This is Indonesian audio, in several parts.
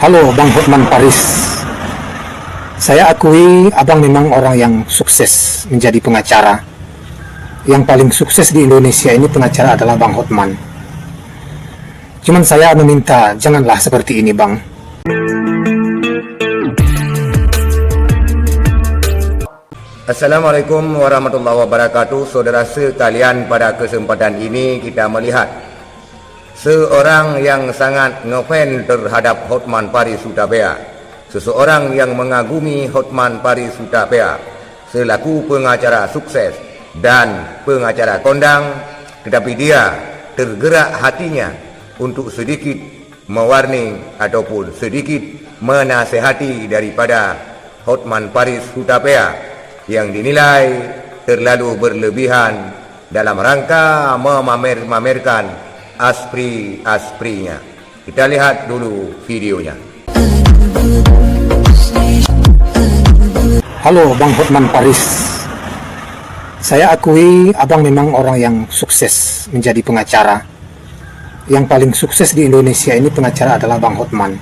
Halo Bang Hotman Paris. Saya akui abang memang orang yang sukses menjadi pengacara. Yang paling sukses di Indonesia ini pengacara adalah Bang Hotman. Cuman saya meminta janganlah seperti ini Bang. Assalamualaikum warahmatullahi wabarakatuh. Saudara sekalian, pada kesempatan ini kita melihat seorang yang sangat ngefans terhadap Hotman Paris Hutapea, seseorang yang mengagumi Hotman Paris Hutapea selaku pengacara sukses dan pengacara kondang, tetapi dia tergerak hatinya untuk sedikit mewarning ataupun sedikit menasehati daripada Hotman Paris Hutapea yang dinilai terlalu berlebihan dalam rangka memamerkan aspri-asprinya. Kita lihat dulu videonya. Halo Bang Hotman Paris. Saya akui abang memang orang yang sukses menjadi pengacara. Yang paling sukses di Indonesia ini pengacara adalah Bang Hotman.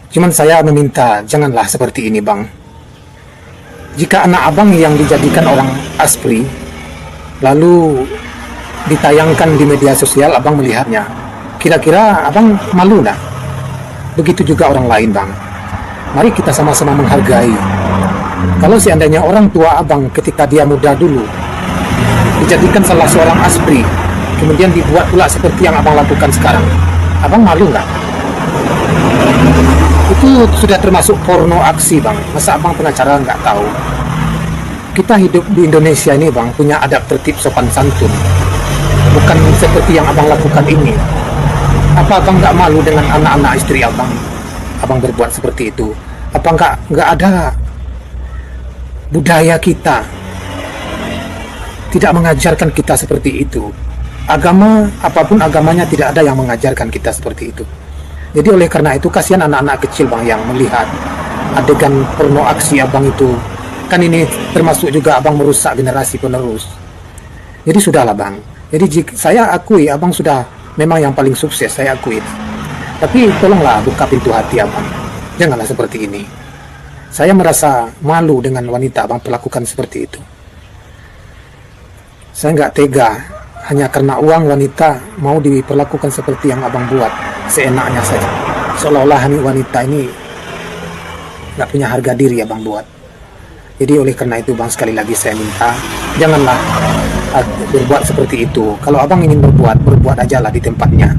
Cuman saya meminta janganlah seperti ini Bang. Jika anak abang yang dijadikan orang aspri lalu ditayangkan di media sosial, abang melihatnya, kira-kira abang malu tak? Begitu juga orang lain Bang. Mari kita sama-sama menghargai. Kalau seandainya orang tua abang ketika dia muda dulu dijadikan salah seorang aspri, kemudian dibuat pula seperti yang abang lakukan sekarang, abang malu nggak? Itu sudah termasuk porno aksi Bang. Masa abang pengacara nggak tahu? Kita hidup di Indonesia ini Bang, punya adab tertib sopan santun. Bukan seperti yang abang lakukan ini. Apa abang nggak malu dengan anak-anak istri abang? Abang berbuat seperti itu. Apa nggak ada budaya kita tidak mengajarkan kita seperti itu? Agama, apapun agamanya, tidak ada yang mengajarkan kita seperti itu. Jadi oleh karena itu kasihan anak-anak kecil Bang yang melihat adegan porno aksi abang itu. Kan ini termasuk juga abang merusak generasi penerus. Jadi sudahlah Bang. Jadi saya akui abang sudah memang yang paling sukses, saya akui. Tapi tolonglah buka pintu hati abang. Janganlah seperti ini. Saya merasa malu dengan wanita abang perlakukan seperti itu. Saya nggak tega hanya karena uang wanita mau diperlakukan seperti yang abang buat, seenaknya saja. Seolah-olah wanita ini nggak punya harga diri abang buat. Jadi oleh karena itu Bang, sekali lagi saya minta janganlah berbuat seperti itu. Kalau abang ingin berbuat ajalah di tempatnya.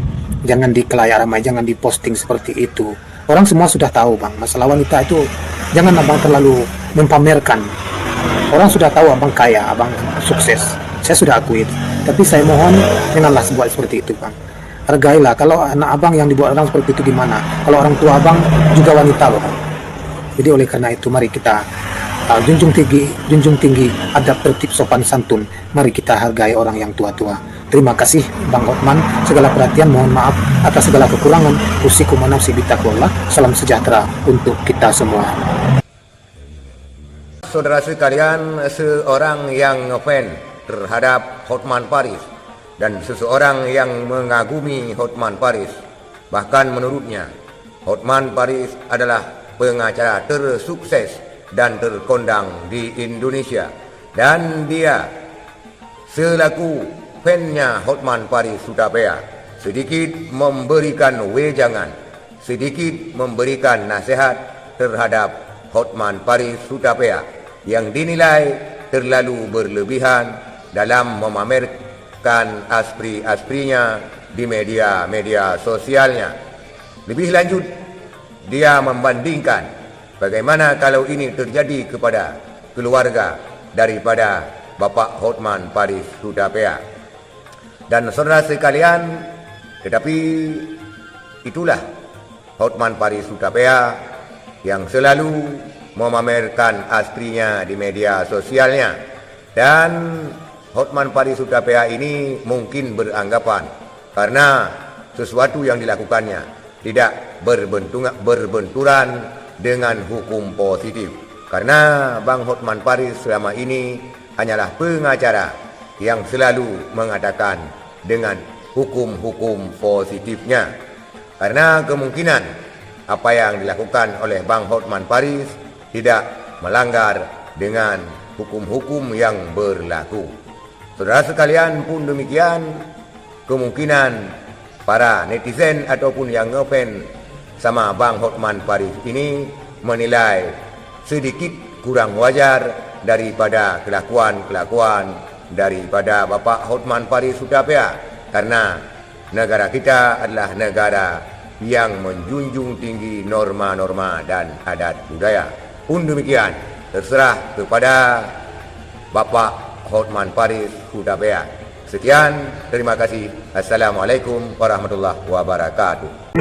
Jangan di khalayak ramai, jangan diposting seperti itu. Orang semua sudah tahu Bang, masalah wanita itu jangan abang terlalu mempamerkan. Orang sudah tahu abang kaya, abang sukses. Saya sudah akui itu. Tapi saya mohon janganlah buat seperti itu Bang. Hargailah. Kalau anak abang yang dibuat orang seperti itu gimana? Kalau orang tua abang juga wanita loh Bang. Jadi oleh karena itu mari kita junjung tinggi adab tertib sopan santun. Mari kita hargai orang yang tua-tua. Terima kasih Bang Hotman, segala perhatian, mohon maaf atas segala kekurangan. Usikum wa nafsi bitaqwallah. Salam sejahtera untuk kita semua. Saudara sekalian, seorang yang ngefans terhadap Hotman Paris dan seseorang yang mengagumi Hotman Paris, bahkan menurutnya Hotman Paris adalah pengacara tersukses dan terkondang di Indonesia, dan dia selaku fansnya Hotman Paris Hutapea sedikit memberikan wejangan, sedikit memberikan nasihat terhadap Hotman Paris Hutapea yang dinilai terlalu berlebihan dalam memamerkan aspri-asprinya di media sosialnya. Lebih lanjut, dia membandingkan bagaimana kalau ini terjadi kepada keluarga daripada Bapak Hotman Paris Hutapea. Dan saudara sekalian, tetapi itulah Hotman Paris Hutapea yang selalu memamerkan asprinya di media sosialnya. Dan Hotman Paris Hutapea ini mungkin beranggapan karena sesuatu yang dilakukannya tidak berbenturan dengan hukum positif. Karena Bang Hotman Paris selama ini hanyalah pengacara yang selalu mengatakan dengan hukum-hukum positifnya. Karena kemungkinan apa yang dilakukan oleh Bang Hotman Paris tidak melanggar dengan hukum-hukum yang berlaku. Saudara sekalian pun demikian, kemungkinan para netizen ataupun yang ngefan sama Bang Hotman Paris ini menilai sedikit kurang wajar daripada kelakuan-kelakuan daripada Bapak Hotman Paris Hutapea, karena negara kita adalah negara yang menjunjung tinggi norma-norma dan adat budaya. Pun demikian, terserah kepada Bapak Hotman Paris Hutapea. Sekian, terima kasih. Assalamualaikum warahmatullahi wabarakatuh.